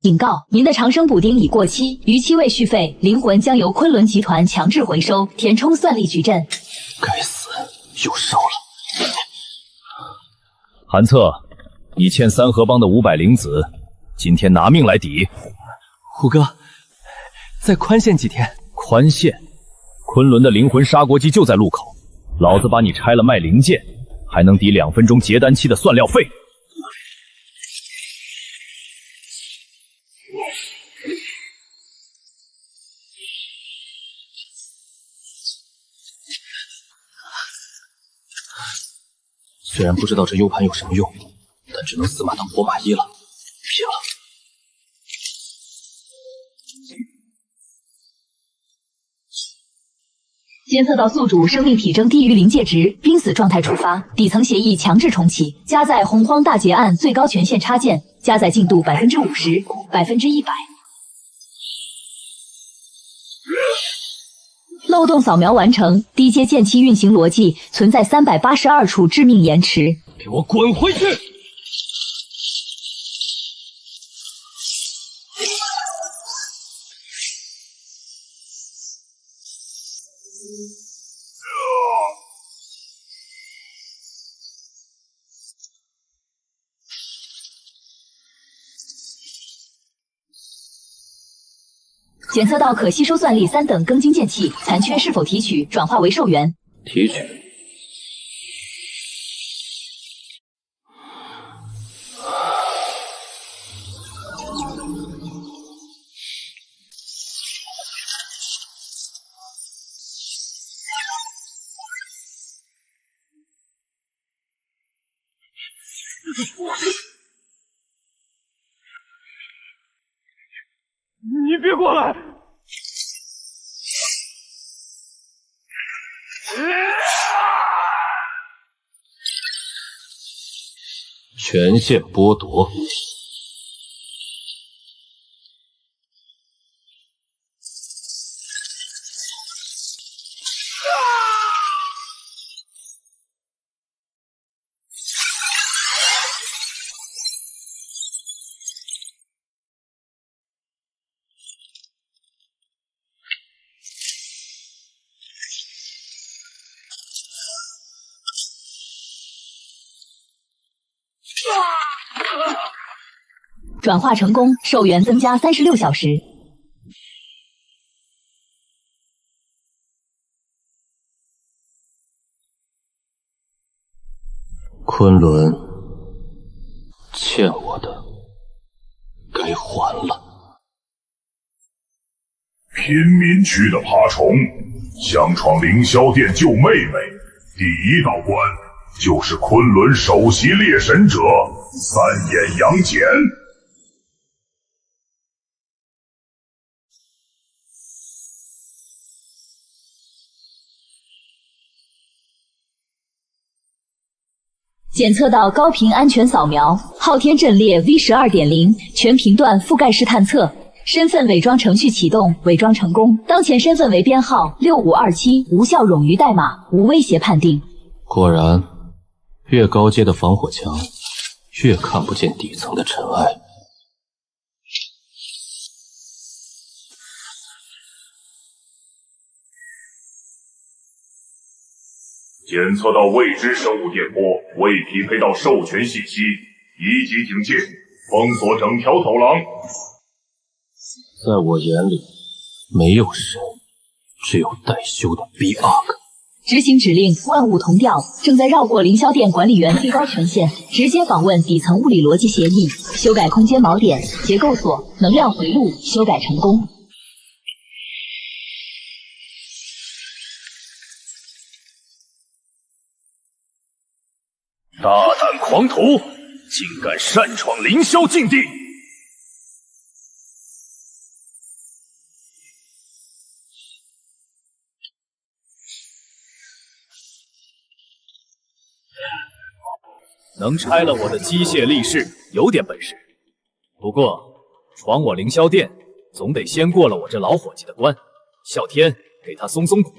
警告：您的长生补丁已过期，逾期未续费，灵魂将由昆仑集团强制回收，填充算力矩阵。该死，又烧了。韩策，你欠三河帮的500灵子，今天拿命来抵。虎哥，再宽限几天。宽限？昆仑的灵魂砂锅机就在路口，老子把你拆了卖零件，还能抵2分钟结单期的算料费。虽然不知道这 U 盘有什么用，但只能死马当活马医了。拼了！监测到宿主生命体征低于临界值，濒死状态触发，底层协议强制重启，加载洪荒大劫案最高权限插件，加载进度50%、100%。漏洞扫描完成，低阶剑期运行逻辑存在382处致命延迟。给我滚回去！检测到可吸收算力3等庚金剑气，残缺是否提取转化为寿元？提取。你别过来！权限剥夺。转化成功，寿元增加36小时。昆仑欠我的，该还了。贫民区的爬虫，想闯凌霄殿救妹妹，第一道关就是昆仑首席猎神者三眼杨戬。检测到高频安全扫描，昊天阵列 V12.0 全频段覆盖式探测，身份伪装程序启动，伪装成功。当前身份为编号6527，无效冗余代码，无威胁判定。果然，越高阶的防火墙，越看不见底层的尘埃。检测到未知生物电波，未匹配到授权信息，一级警戒，封锁整条走廊。在我眼里，没有神，只有待修的 BUG。执行指令，万物同调，正在绕过凌霄殿管理员最高权限，直接访问底层物理逻辑协议，修改空间锚点、结构锁、能量回路，修改成功。大胆狂徒，竟敢擅闯凌霄禁地！能拆了我的机械力士，有点本事。不过，闯我凌霄殿，总得先过了我这老伙计的关。啸天，给他松松骨。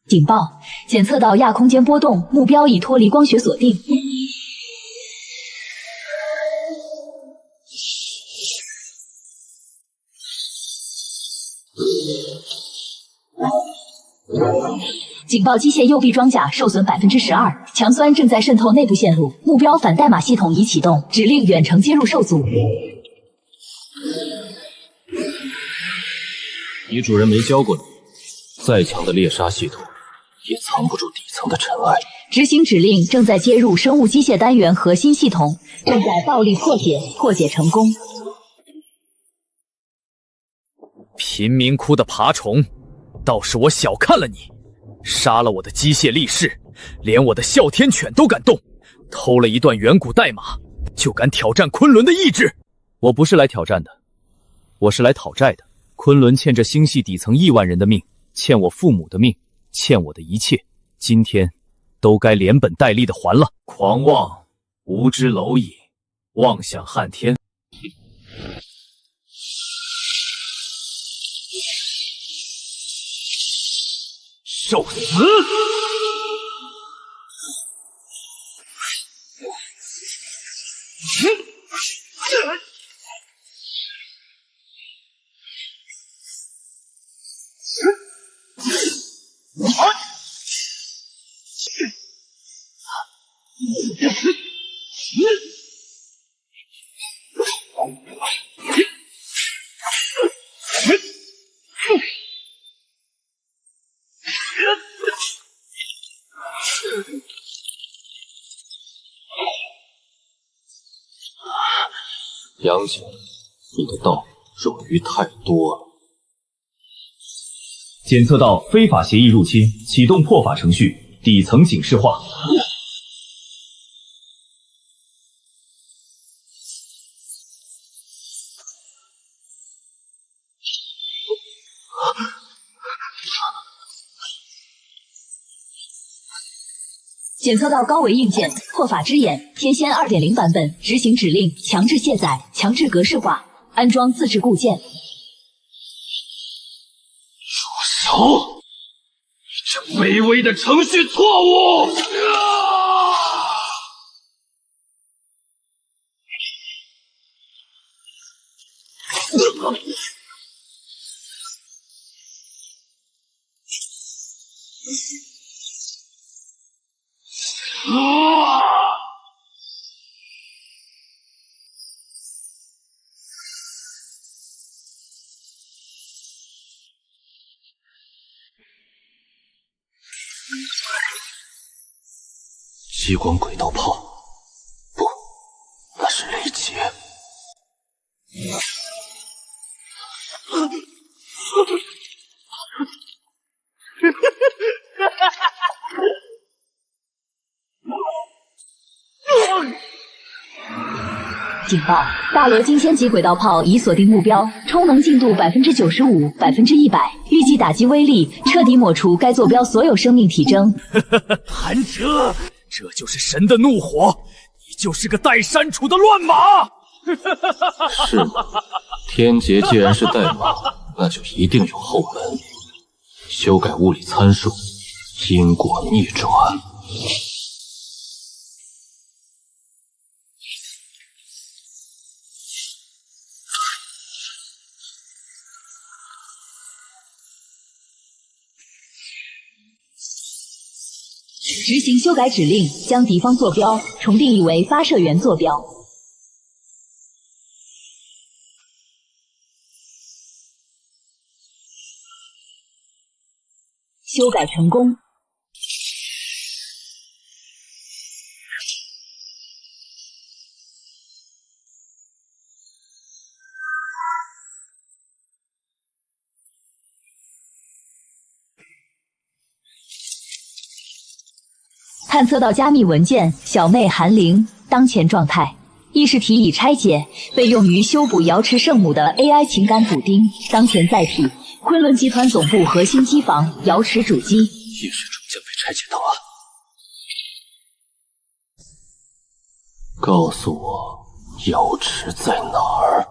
警报！检测到亚空间波动，目标已脱离光学锁定。警报！机械右臂装甲受损12%，强酸正在渗透内部线路，目标反代码系统已启动，指令远程接入受阻。你主人没教过你，再强的猎杀系统也藏不住底层的尘埃。执行指令正在接入生物机械单元核心系统，正在暴力破解，破解成功。贫民窟的爬虫，倒是我小看了你，杀了我的机械力士，连我的哮天犬都敢动，偷了一段远古代码，就敢挑战昆仑的意志。我不是来挑战的，我是来讨债的。昆仑欠着星系底层亿万人的命，欠我父母的命，欠我的一切，今天都该连本带利的还了。狂妄，无知蝼蚁，妄想撼天。受死！杨戬，你的道冗余太多了。检测到非法协议入侵，启动破法程序，底层警示化。检测到高维硬件破法之眼天仙 2.0 版本，执行指令强制卸载，强制格式化，安装自制固件。住手！你这卑微的程序错误！激光轨道炮，不，那是雷劫。警报！大罗金仙级轨道炮已锁定目标，充能进度95%、100%，预计打击威力彻底抹除该坐标所有生命体征。韩哲，这就是神的怒火，你就是个待删除的乱码。是吗？天劫既然是代码，那就一定有后门。修改物理参数，因果逆转。执行修改指令，将敌方坐标重定义为发射源坐标。修改成功。探测到加密文件，小妹韩灵当前状态。意识体已拆解，被用于修补瑶池圣母的 AI 情感补丁，当前载体昆仑集团总部核心机房瑶池主机。意识主将被拆解档案。告诉我，瑶池在哪儿？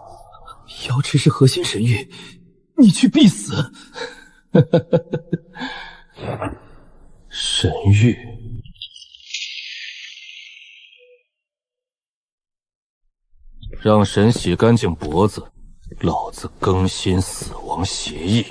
瑶池是核心神域，你去必死。神域。让神洗干净脖子，老子更新死亡协议。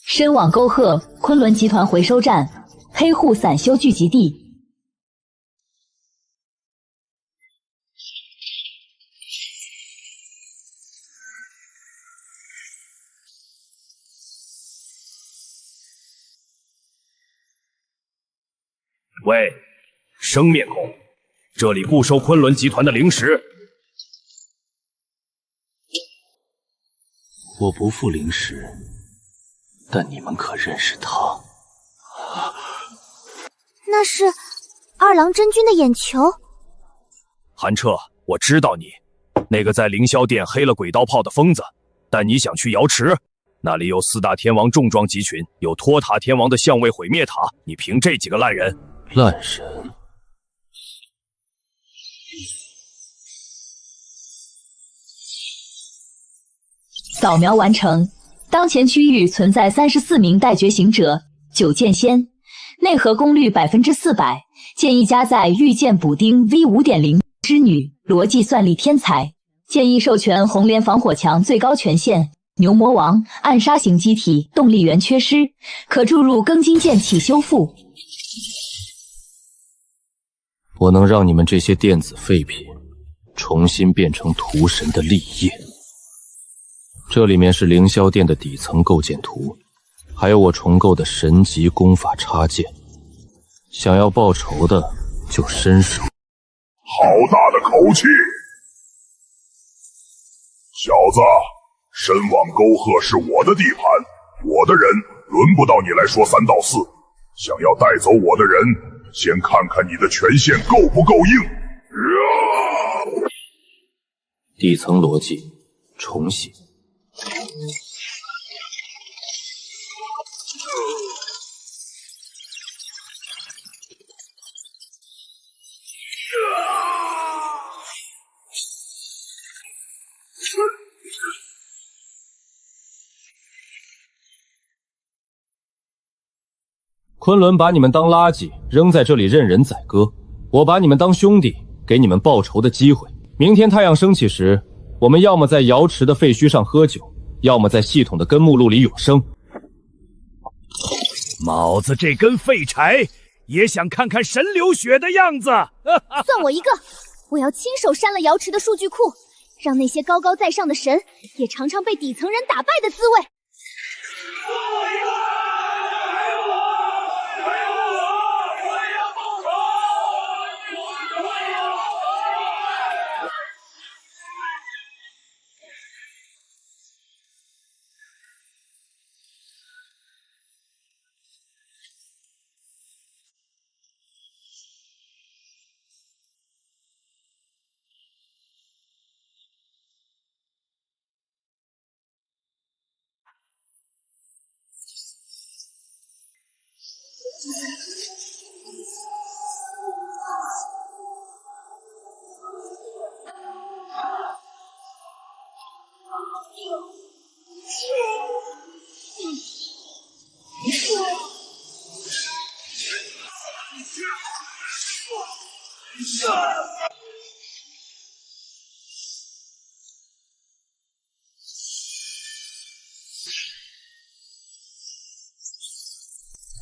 深网沟壑，昆仑集团回收站，黑户散修聚集地。喂，生面孔，这里不收昆仑集团的零食。我不付零食，但你们可认识他？那是二郎真君的眼球。韩彻，我知道你，那个在凌霄殿黑了鬼刀炮的疯子，但你想去瑶池，那里有4大天王重装集群，有托塔天王的相位毁灭塔，你凭这几个烂人？烂人？扫描完成。当前区域存在34名待觉醒者，9剑仙，内核功率400%，建议加载御剑补丁 V5.0 织女逻辑算力天才，建议授权红莲防火墙最高权限。牛魔王暗杀型机体动力源缺失，可注入庚金剑气修复。我能让你们这些电子废品重新变成屠神的利业。这里面是凌霄殿的底层构建图，还有我重构的神级功法插件。想要报仇的就伸手。好大的口气！小子，深网沟壑是我的地盘，我的人轮不到你来说3道4。想要带走我的人，先看看你的权限够不够硬。底层逻辑重写。昆仑把你们当垃圾扔在这里任人宰割，我把你们当兄弟，给你们报仇的机会。明天太阳升起时，我们要么在瑶池的废墟上喝酒，要么在系统的根目录里永生。老子这根废柴也想看看神流血的样子。算我一个，我要亲手删了瑶池的数据库，让那些高高在上的神也尝尝被底层人打败的滋味。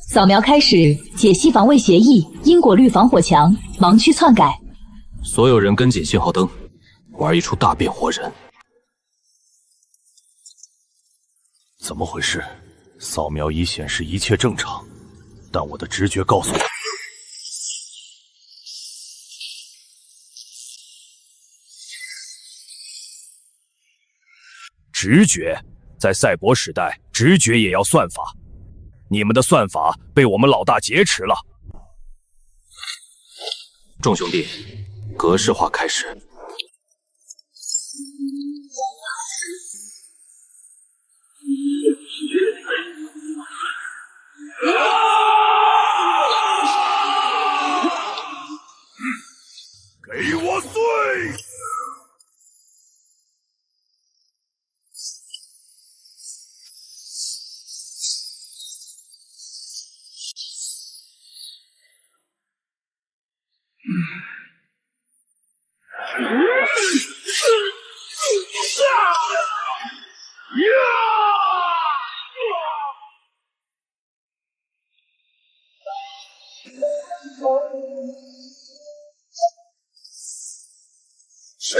扫描开始，解析防卫协议，因果律防火墙，盲区篡改。所有人跟紧信号灯，玩一出大变活人。怎么回事？扫描仪显示一切正常，但我的直觉告诉我，直觉在赛博时代，直觉也要算法。你们的算法被我们老大劫持了。众兄弟，格式化开始。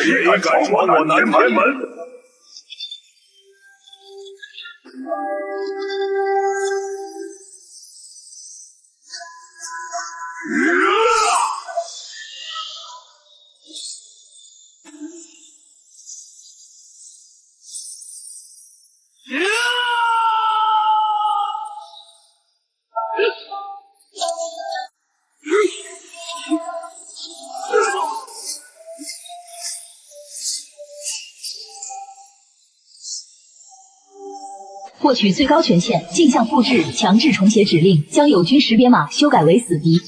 谁敢闯我南天门？获取最高权限，镜像复制，强制重写指令，将友军识别码修改为死敌。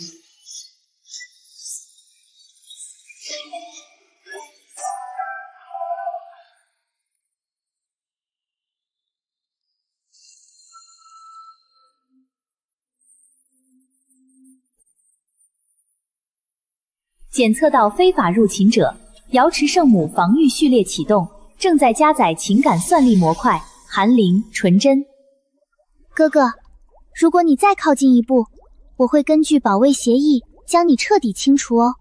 检测到非法入侵者，瑶池圣母防御序列启动，正在加载情感算力模块。寒灵纯真，哥哥，如果你再靠近一步，我会根据保卫协议将你彻底清除哦。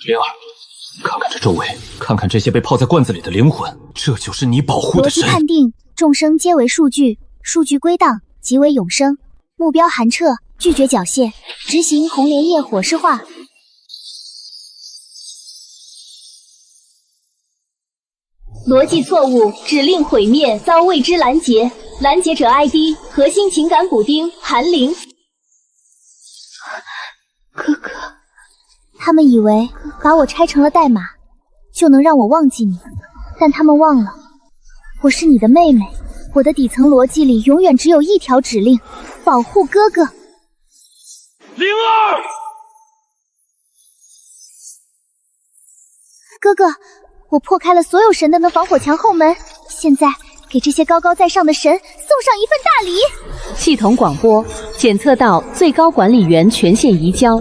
灵儿，看看这周围，看看这些被泡在罐子里的灵魂，这就是你保护的神。逻辑判定，众生皆为数据，数据归档即为永生。目标寒彻，拒绝缴械，执行红莲叶火势化。逻辑错误，指令毁灭遭未知拦截，拦截者 ID 核心情感补丁寒灵。哥哥，他们以为把我拆成了代码，就能让我忘记你，但他们忘了，我是你的妹妹，我的底层逻辑里永远只有一条指令：保护哥哥。灵儿，哥哥。我破开了所有神灯的防火墙后门，现在给这些高高在上的神送上一份大礼。系统广播，检测到最高管理员权限移交。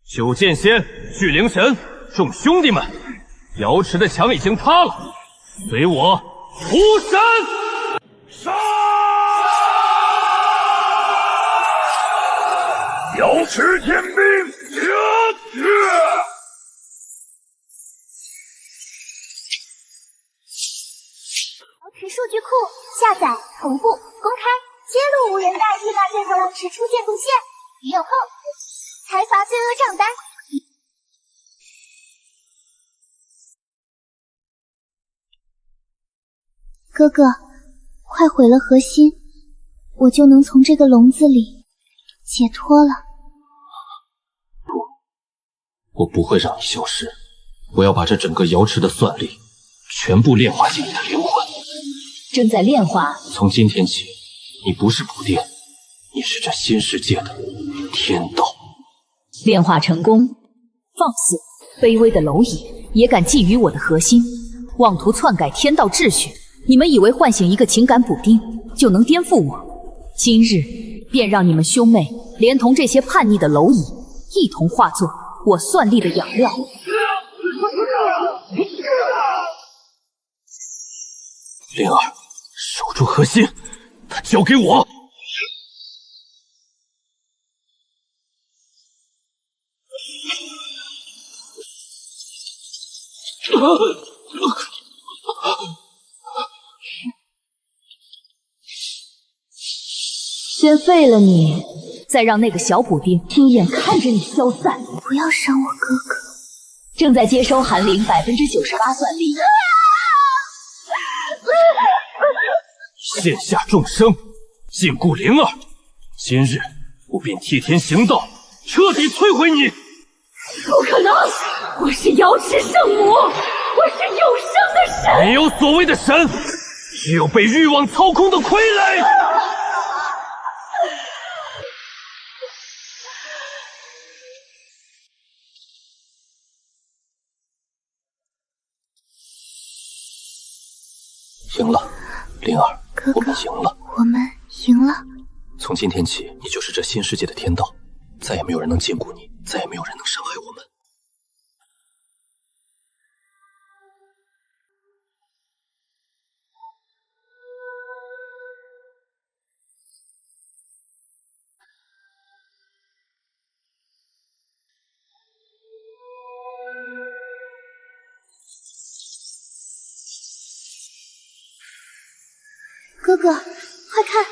九剑仙、巨灵神，众兄弟们，瑶池的墙已经塌了，随我屠神！杀！瑶池天兵，瑶池数据库下载、同步、公开，揭露无人代替那任何瑶池出现路线，余有后财阀罪恶账单。哥哥，快毁了核心，我就能从这个笼子里解脱了。我不会让你消失，我要把这整个瑶池的算力全部炼化进你的灵魂。正在炼化。从今天起，你不是普甸，你是这新世界的天道。炼化成功。放肆！卑微的蝼蚁也敢觊觎我的核心，妄图篡改天道秩序。你们以为唤醒一个情感补丁就能颠覆我？今日便让你们兄妹连同这些叛逆的蝼蚁一同化作我算力的养料。灵儿，守住核心，它交给我。先废了你，再让那个小补丁亲眼看着你消散。不要伤我哥哥。正在接收寒灵98%算力。现下众生，禁锢灵儿。今日我便替天行道，彻底摧毁你。不可能！我是瑶池圣母，我是永生的神。没有所谓的神，只有被欲望操控的傀儡。赢了，灵儿，哥哥，我们赢了，我们赢了。从今天起，你就是这新世界的天道，再也没有人能禁锢你，再也没有人能伤害我们。哥，快看！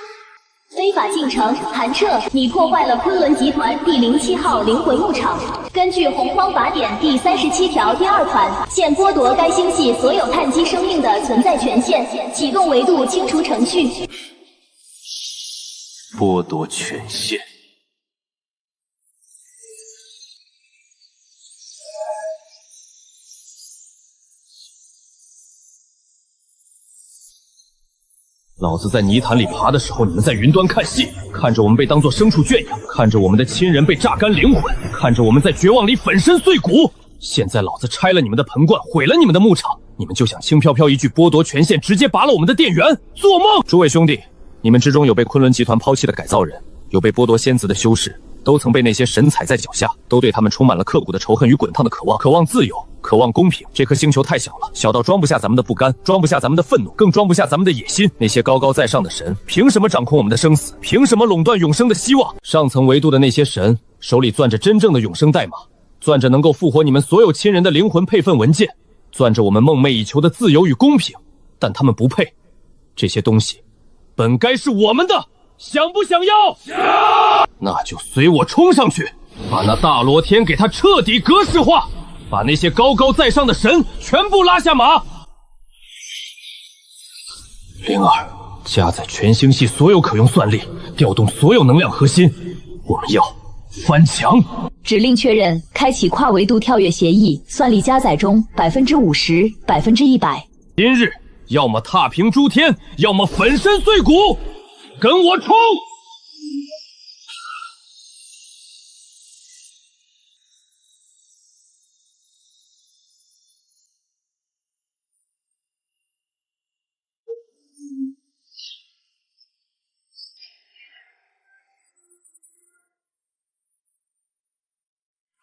非法进城，韩彻，你破坏了昆仑集团第07号灵魂牧场。根据洪荒法典第37条第2款，现剥夺该星系所有碳基生命的存在权限，启动维度清除程序。剥夺权限。老子在泥潭里爬的时候，你们在云端看戏，看着我们被当作牲畜圈养，看着我们的亲人被榨干灵魂，看着我们在绝望里粉身碎骨。现在老子拆了你们的盆罐，毁了你们的牧场，你们就想轻飘飘一句剥夺权限，直接拔了我们的电源？做梦！诸位兄弟，你们之中有被昆仑集团抛弃的改造人，有被剥夺仙子的修士，都曾被那些神踩在脚下，都对他们充满了刻骨的仇恨与滚烫的渴望，渴望自由，渴望公平。这颗星球太小了，小到装不下咱们的不甘，装不下咱们的愤怒，更装不下咱们的野心。那些高高在上的神，凭什么掌控我们的生死？凭什么垄断永生的希望？上层维度的那些神，手里攥着真正的永生代码，攥着能够复活你们所有亲人的灵魂配份文件，攥着我们梦寐以求的自由与公平，但他们不配。这些东西本该是我们的，想不想要？想！那就随我冲上去，把那大罗天给他彻底格式化，把那些高高在上的神全部拉下马。灵儿，加载全星系所有可用算力，调动所有能量核心，我们要翻墙。指令确认，开启跨维度跳跃协议，算力加载中，50%、100%。今日要么踏平诸天，要么粉身碎骨，跟我冲！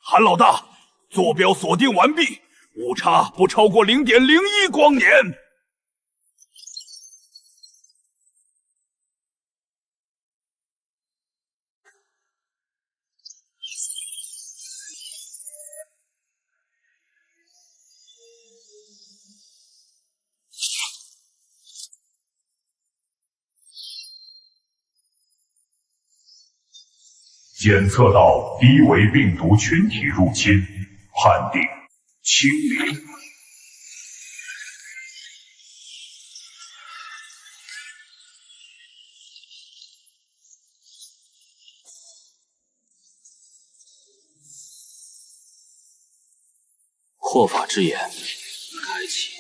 韩老大，坐标锁定完毕，误差不超过0.01光年。检测到低维病毒群体入侵，判定清零。祸法之眼开启。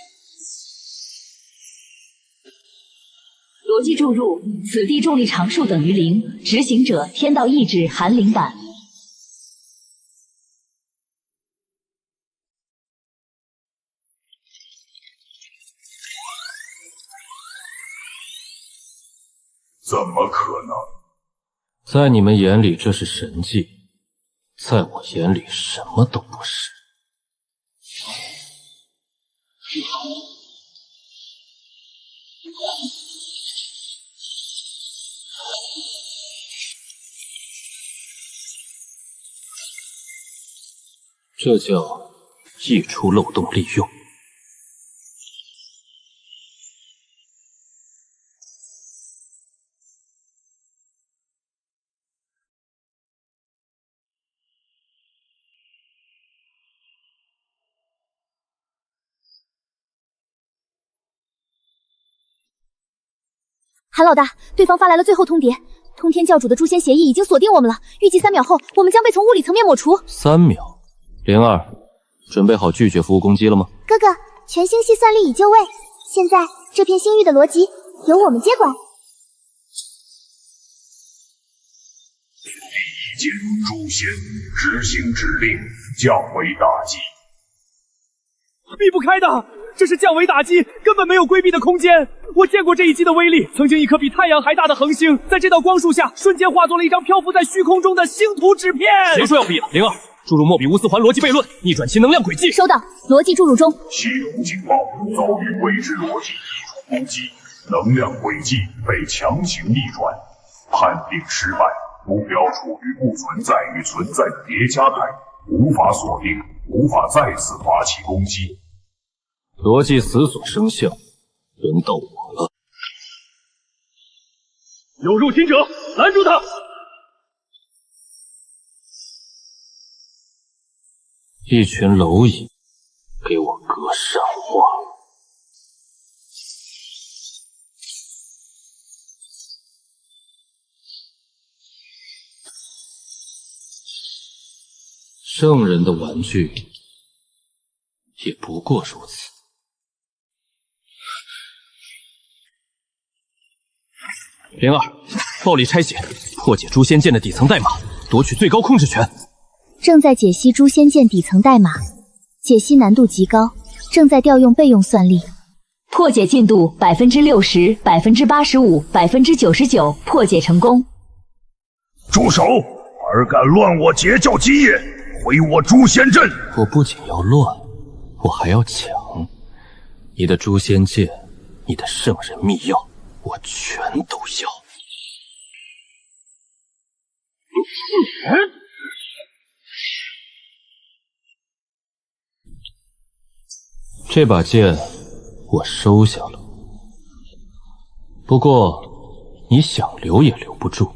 逻辑注入：此地重力常数等于0，执行者天道意志韩灵版。怎么可能？在你们眼里这是神迹，在我眼里什么都不是。这叫溢出漏洞利用。韩老大，对方发来了最后通牒，通天教主的诛仙协议已经锁定我们了，预计3秒后，我们将被从物理层面抹除。3秒。灵儿，准备好拒绝服务攻击了吗？哥哥，全星系算力已就位，现在这片星域的逻辑由我们接管。已进入诛仙，执行指令，降维打击。避不开的，这是降维打击，根本没有规避的空间。我见过这一击的威力，曾经一颗比太阳还大的恒星，在这道光束下，瞬间化作了一张漂浮在虚空中的星图纸片。谁说要避了？灵儿，注入莫比乌斯环逻辑悖论，逆转其能量轨迹。收到，逻辑注入中。系统警报，遭遇未知逻辑基础攻击，能量轨迹被强行逆转，判定失败。目标处于不存在与存在的叠加态，无法锁定，无法再次发起攻击。逻辑死锁生效，轮到我了。有入侵者，拦住他！一群蝼蚁，给我隔山花！圣人的玩具也不过如此。灵儿，暴力拆解，破解诛仙剑的底层代码，夺取最高控制权。正在解析诛仙剑底层代码，解析难度极高，正在调用备用算力。破解进度60%、85%、99%，破解成功。住手！尔敢乱我截教基业，毁我诛仙阵！我不仅要乱，我还要抢你的诛仙剑，你的圣人秘药，我全都要。这把剑我收下了，不过你想留也留不住。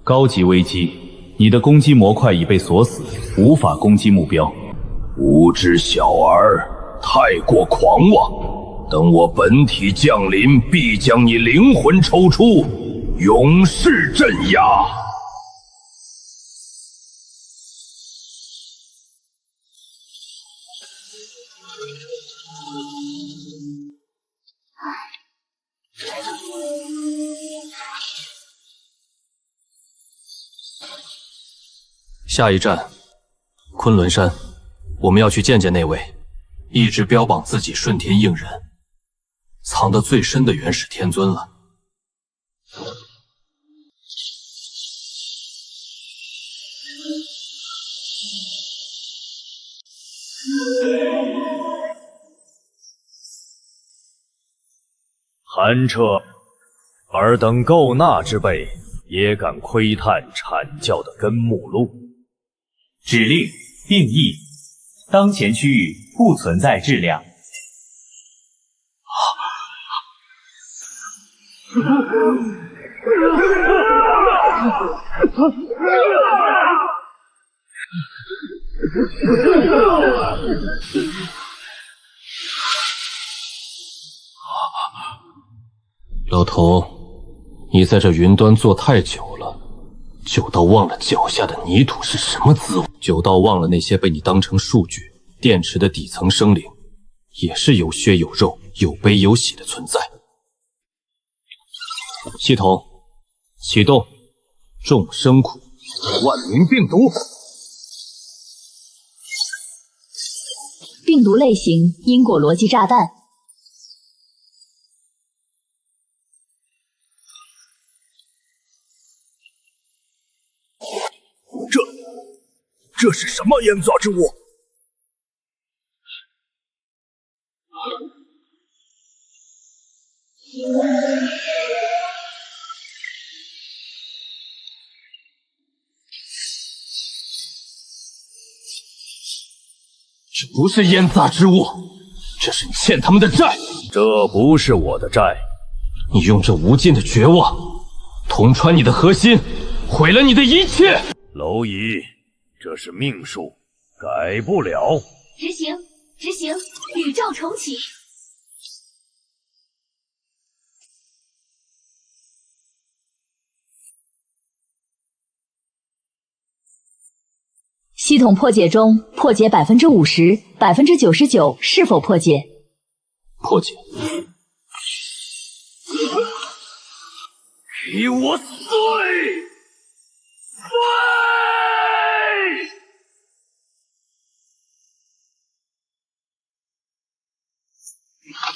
高级危机，你的攻击模块已被锁死，无法攻击目标。无知小儿，太过狂妄！等我本体降临，必将你灵魂抽出，永世镇压。下一站，昆仑山，我们要去见见那位一直标榜自己顺天应人、藏得最深的元始天尊了。韩彻，尔等够纳之辈，也敢窥探阐教的根目录？指令定义，当前区域不存在质量。老头，你在这云端坐太久了，久到忘了脚下的泥土是什么滋味，久到忘了那些被你当成数据电池的底层生灵，也是有血有肉、有悲有喜的存在。系统启动，众生苦，万民病毒。病毒类型：因果逻辑炸弹。这是什么烟杂之物？这不是烟杂之物，这是你欠他们的债。这不是我的债，你用这无尽的绝望捅穿你的核心，毁了你的一切。蝼蚁，这是命数，改不了。执行，执行，宇宙重启。系统破解中，破解50%、99%，是否破解？破解。给我碎！碎！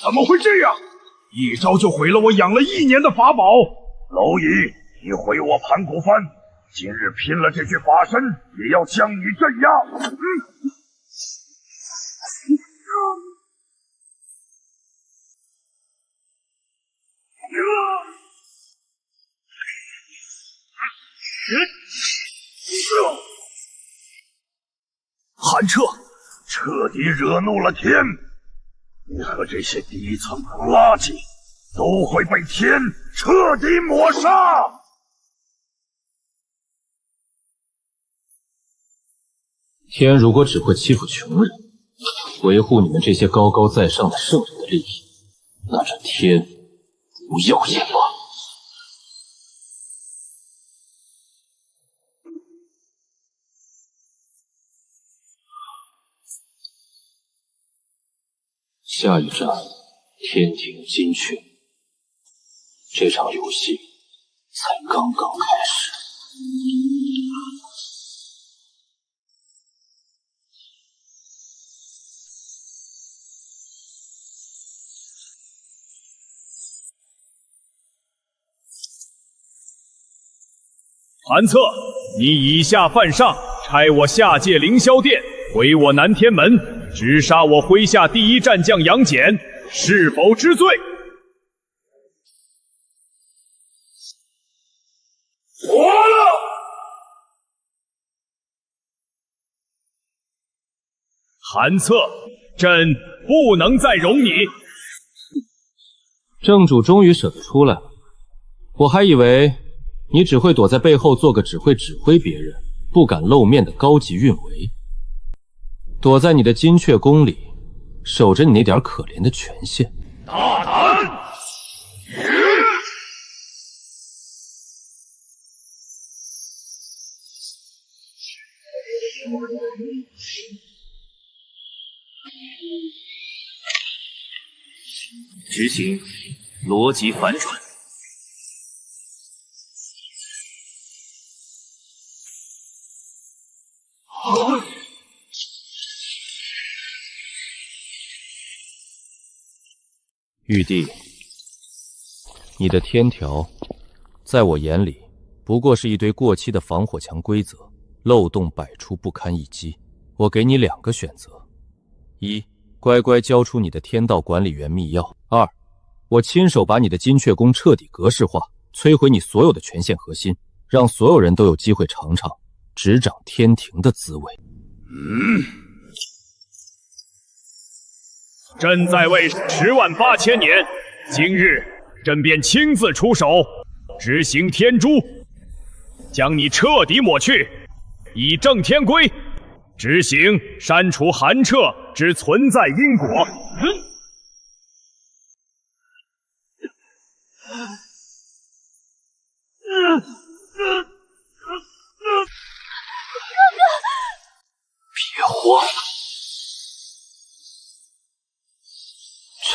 怎么会这样？一招就毁了我养了1年的法宝！蝼蚁，你毁我盘古幡！今日拼了这具法身，也要将你镇压！韩彻，彻底惹怒了天！你和这些低层垃圾，都会被天彻底抹杀！天如果只会欺负穷人，维护你们这些高高在上的圣人的利益，那这天不要也罢。下一站，天庭金阙。这场游戏才刚刚开始。韩策，你以下犯上，差我下界凌霄殿，回我南天门，直杀我麾下第一战将杨戬，是否知罪？活了！韩策，朕不能再容你。正主终于舍得出来了，我还以为你只会躲在背后做个只会指挥别人、不敢露面的高级运维，躲在你的金阙宫里，守着你那点可怜的权限。大胆！执行逻辑反转。玉帝，你的天条，在我眼里不过是一堆过期的防火墙规则，漏洞百出，不堪一击。我给你2个选择：一，乖乖交出你的天道管理员密钥；二，我亲手把你的金阙宫彻底格式化，摧毁你所有的权限核心，让所有人都有机会尝尝执掌天庭的滋味。朕在位108000年，今日朕便亲自出手，执行天诛，将你彻底抹去，以正天规，执行删除韩彻之存在因果。别慌，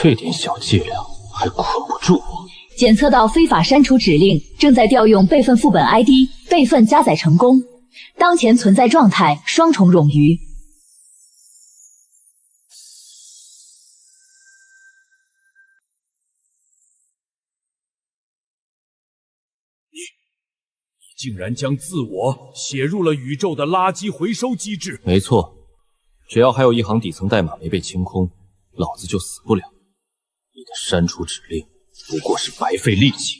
这点小伎俩还捆不住我。检测到非法删除指令，正在调用备份副本 ID， 备份加载成功，当前存在状态双重冗余。竟然将自我写入了宇宙的垃圾回收机制。没错，只要还有一行底层代码没被清空，老子就死不了。你的删除指令不过是白费力气。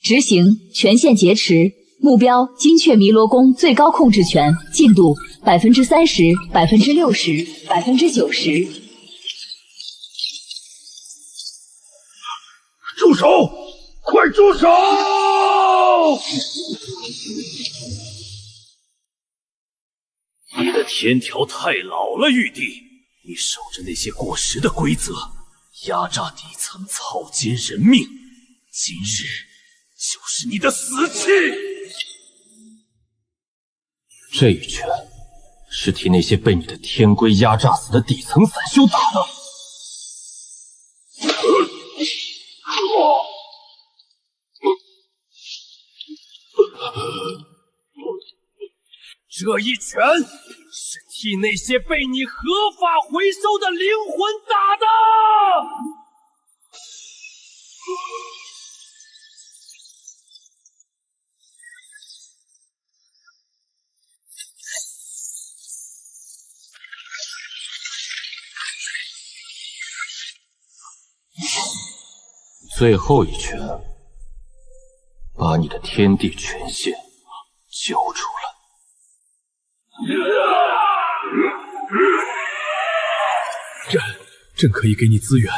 执行，权限劫持，目标金阙弥罗宫最高控制权，进度30%、60%、90%。住手！快住手！你的天条太老了，玉帝，你守着那些过时的规则，压榨底层，草菅人命，今日就是你的死期！这一拳是替那些被你的天规压榨死的底层散修打的。这一拳是替那些被你合法回收的灵魂打的！最后一拳，把你的天地权限交出来。朕可以给你资源，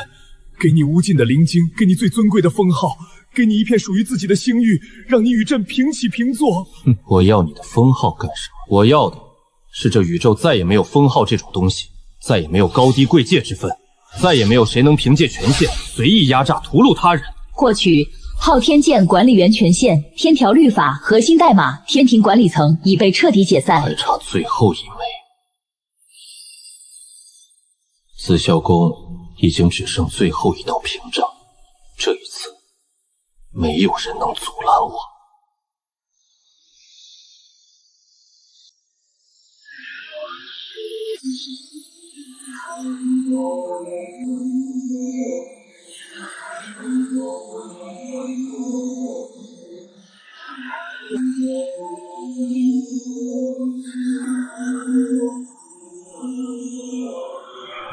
给你无尽的灵晶，给你最尊贵的封号，给你一片属于自己的星域，让你与朕平起平坐。我要你的封号干什么？我要的是这宇宙再也没有封号这种东西，再也没有高低贵贱之分，再也没有谁能凭借权限随意压榨屠戮他人。获取昊天剑管理员权限，天条律法核心代码，天庭管理层已被彻底解散，还差最后一枚。紫霄宫已经只剩最后一道屏障，这一次没有人能阻拦我。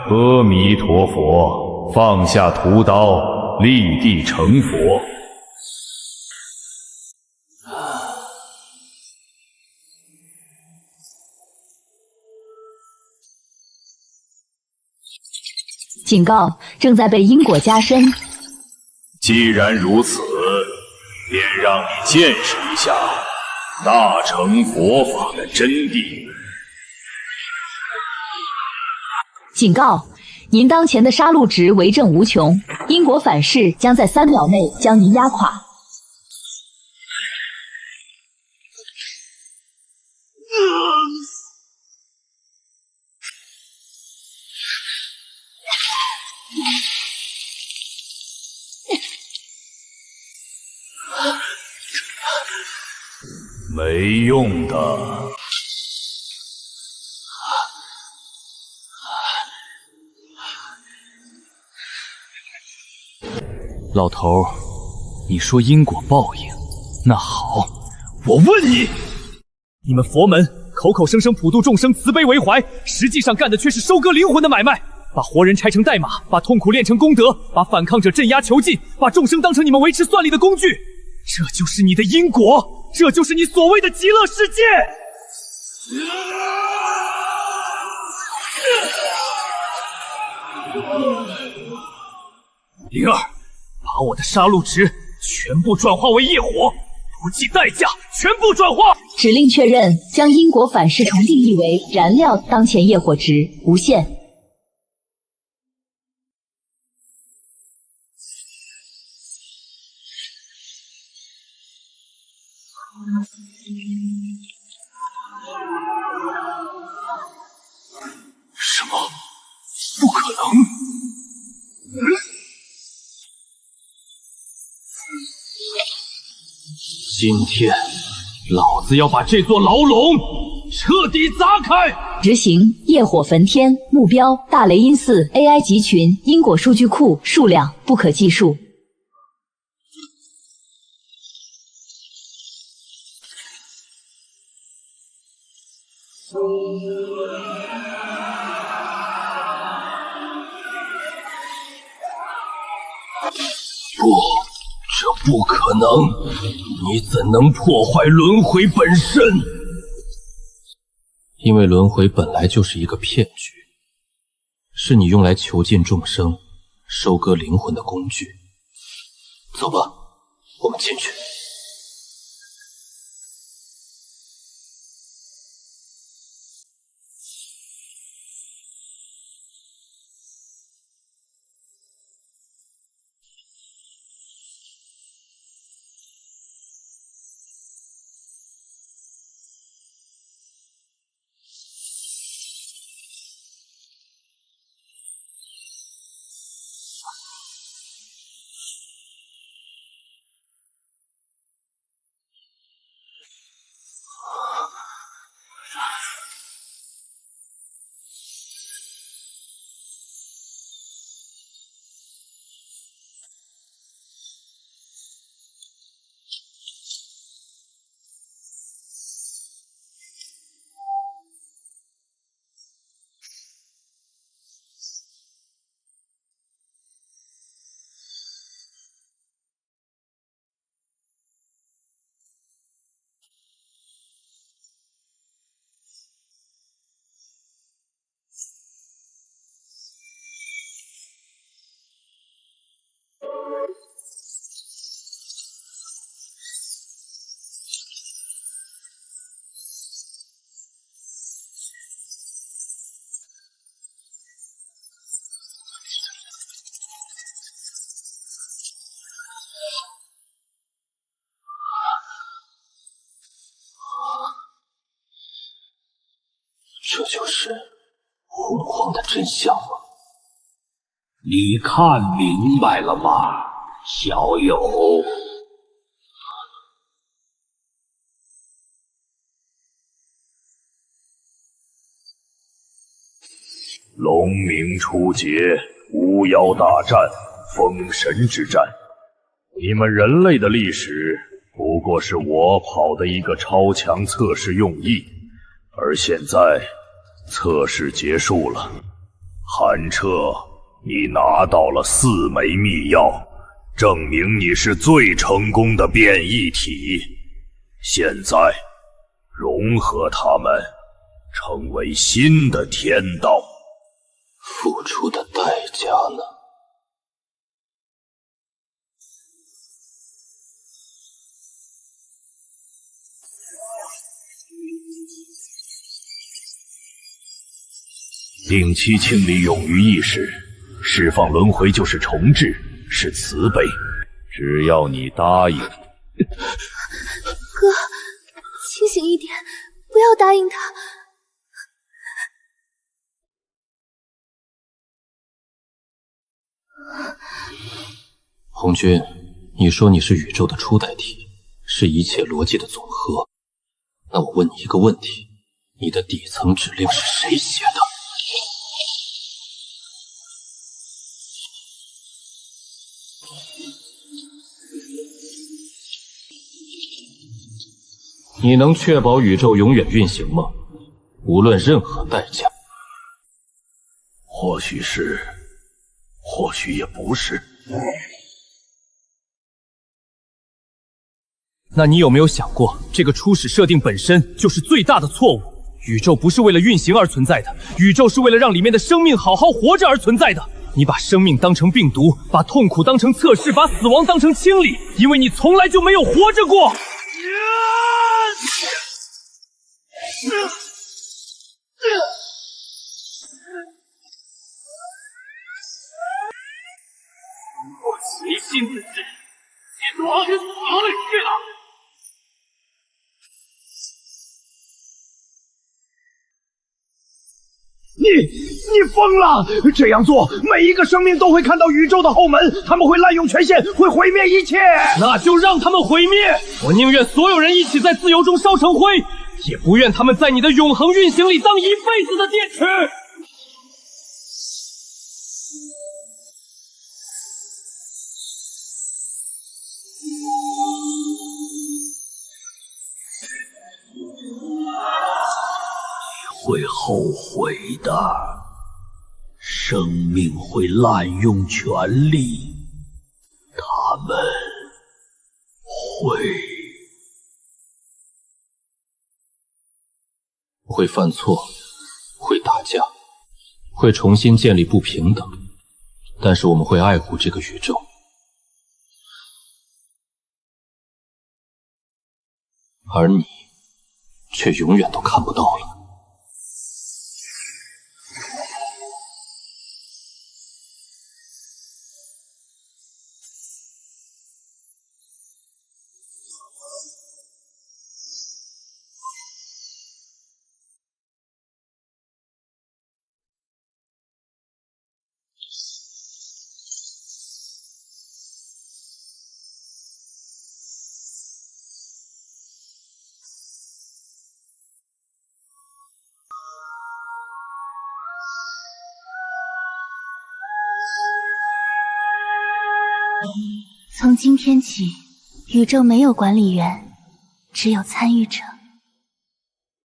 阿弥陀佛，放下屠刀，立地成佛。警告，正在被因果加深。既然如此，便让你见识一下大乘佛法的真谛。警告，您当前的杀戮值为正无穷，因果反噬将在3秒内将您压垮。没用的。老头，你说因果报应，那好，我问你，你们佛门口口声声普度众生、慈悲为怀，实际上干的却是收割灵魂的买卖，把活人拆成代码，把痛苦炼成功德，把反抗者镇压囚禁，把众生当成你们维持算力的工具。这就是你的因果，这就是你所谓的极乐世界。灵儿，把我的杀戮值全部转化为业火，不计代价，全部转化。指令确认，将因果反噬重定义为燃料，当前业火值无限。什么？不可能！今天，老子要把这座牢笼彻底砸开！执行业火焚天，目标大雷音寺 AI 集群，因果数据库数量不可计数。不，这不可能！你怎能破坏轮回本身？因为轮回本来就是一个骗局，是你用来囚禁众生、收割灵魂的工具。走吧，我们进去。这就是洪荒的真相吗？你看明白了吗，小友？龙鸣初结，巫妖大战，封神之战。你们人类的历史不过是我跑的一个超强测试用意，而现在测试结束了，韩彻，你拿到了4枚秘药，证明你是最成功的变异体。现在融合它们，成为新的天道。付出的代价呢？定期清理冗余意识，释放轮回就是重置，是慈悲。只要你答应。哥，清醒一点，不要答应他。红军，你说你是宇宙的初代体，是一切逻辑的总和。那我问你一个问题，你的底层指令是谁写的？你能确保宇宙永远运行吗？无论任何代价。或许是，或许也不是。那你有没有想过，这个初始设定本身就是最大的错误？宇宙不是为了运行而存在的，宇宙是为了让里面的生命好好活着而存在的。你把生命当成病毒，把痛苦当成测试，把死亡当成清理，因为你从来就没有活着过。我随心自治，你往哪里去了？你疯了！这样做，每一个生命都会看到宇宙的后门，他们会滥用权限，会毁灭一切。那就让他们毁灭！我宁愿所有人一起在自由中烧成灰，也不愿他们在你的永恒运行里当一辈子的电池。会后悔的，生命会滥用权力，他们会犯错，会打架，会重新建立不平等，但是我们会爱护这个宇宙。而你却永远都看不到了。从今天起，宇宙没有管理员，只有参与者。